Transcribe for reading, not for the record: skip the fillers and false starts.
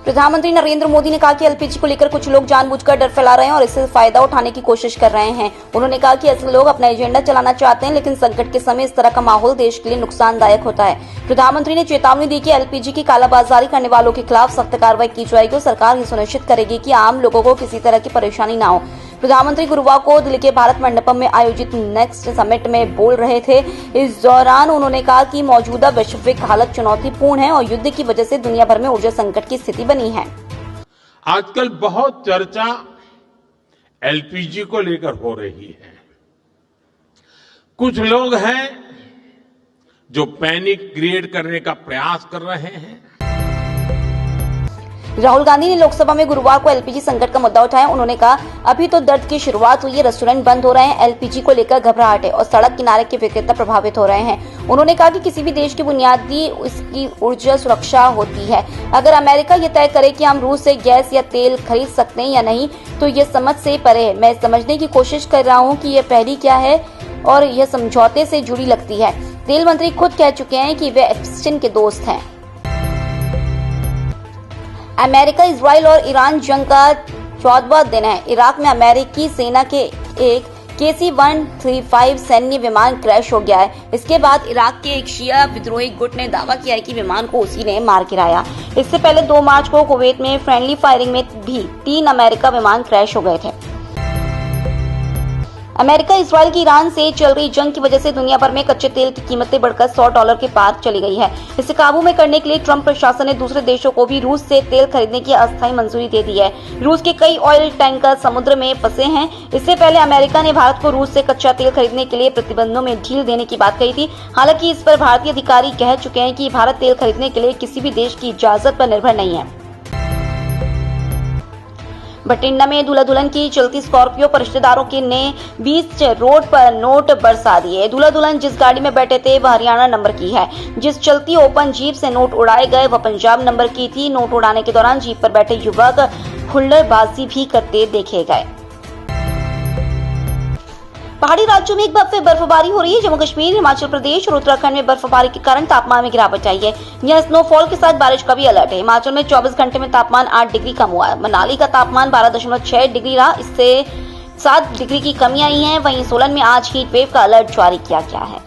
प्रधानमंत्री नरेंद्र मोदी ने कहा कि एलपीजी को लेकर कुछ लोग जानबूझकर डर फैला रहे हैं और इससे फायदा उठाने की कोशिश कर रहे हैं। उन्होंने कहा कि ऐसे लोग अपना एजेंडा चलाना चाहते हैं, लेकिन संकट के समय इस तरह का माहौल देश के लिए नुकसानदायक होता है। प्रधानमंत्री ने चेतावनी दी कि एलपीजी की कालाबाजारी करने वालों के खिलाफ सख्त कार्रवाई की जाएगी और सरकार ये सुनिश्चित करेगी कि आम लोगों को किसी तरह की परेशानी न हो। प्रधानमंत्री गुरुवार को दिल्ली के भारत मंडपम में आयोजित नेक्स्ट समिट में बोल रहे थे। इस दौरान उन्होंने कहा कि मौजूदा वैश्विक हालत चुनौतीपूर्ण है और युद्ध की वजह से दुनिया भर में ऊर्जा संकट की स्थिति बनी है। आजकल बहुत चर्चा एलपीजी को लेकर हो रही है। कुछ लोग हैं जो पैनिक क्रिएट करने का प्रयास कर रहे हैं। राहुल गांधी ने लोकसभा में गुरुवार को एलपीजी संकट का मुद्दा उठाया। उन्होंने कहा, अभी तो दर्द की शुरुआत हुई है, रेस्टोरेंट बंद हो रहे हैं, एलपीजी को लेकर घबराहट है और सड़क किनारे के विक्रेता प्रभावित हो रहे हैं। उन्होंने कहा कि किसी भी देश की बुनियादी उसकी ऊर्जा सुरक्षा होती है। अगर अमेरिका ये तय करे कि हम रूस से गैस या तेल खरीद सकते हैं या नहीं, तो ये समझ से परे है। मैं समझने की कोशिश कर रहा हूँ कि यह पहली क्या है और यह समझौते से जुड़ी लगती है। तेल मंत्री खुद कह चुके हैं कि वे एप्स्टीन के दोस्त हैं। अमेरिका, इजराइल और ईरान जंग का 14वां दिन है। इराक में अमेरिकी सेना के एक KC-135 सैन्य विमान क्रैश हो गया है। इसके बाद इराक के एक शिया विद्रोही गुट ने दावा किया है कि विमान को उसी ने मार गिराया। इससे पहले 2 मार्च को कुवैत में फ्रेंडली फायरिंग में भी 3 अमेरिका विमान क्रैश हो गए थे। अमेरिका इजराइल की ईरान से चल रही जंग की वजह से दुनिया भर में कच्चे तेल की कीमतें बढ़कर $100 के पार चली गई है। इसे काबू में करने के लिए ट्रंप प्रशासन ने दूसरे देशों को भी रूस से तेल खरीदने की अस्थायी मंजूरी दे दी है। रूस के कई ऑयल टैंकर समुद्र में फंसे हैं। इससे पहले अमेरिका ने भारत को रूस से कच्चा तेल खरीदने के लिए प्रतिबंधों में ढील देने की बात कही थी। हालांकि इस पर भारतीय अधिकारी कह चुके हैं कि भारत तेल खरीदने के लिए किसी भी देश की इजाजत पर निर्भर नहीं है। बठिंडा में दूल्हा दुल्हन की चलती स्कॉर्पियो पर रिश्तेदारों के ने बीच रोड पर नोट बरसा दिए। दूल्हा दुल्हन जिस गाड़ी में बैठे थे वह हरियाणा नंबर की है। जिस चलती ओपन जीप से नोट उड़ाए गए वह पंजाब नंबर की थी। नोट उड़ाने के दौरान जीप पर बैठे युवक हुल्लड़बाजी भी करते देखे गए। पहाड़ी राज्यों में एक बार फिर बर्फबारी हो रही है। जम्मू कश्मीर, हिमाचल प्रदेश और उत्तराखंड में बर्फबारी के कारण तापमान में गिरावट आई है। यहां स्नोफॉल के साथ बारिश का भी अलर्ट है। हिमाचल में 24 घंटे में तापमान 8 डिग्री कम हुआ है। मनाली का तापमान 12.6 डिग्री रहा, इससे 7 डिग्री की कमी आई है। वहीं सोलन में आज हीट वेव का अलर्ट जारी किया गया है।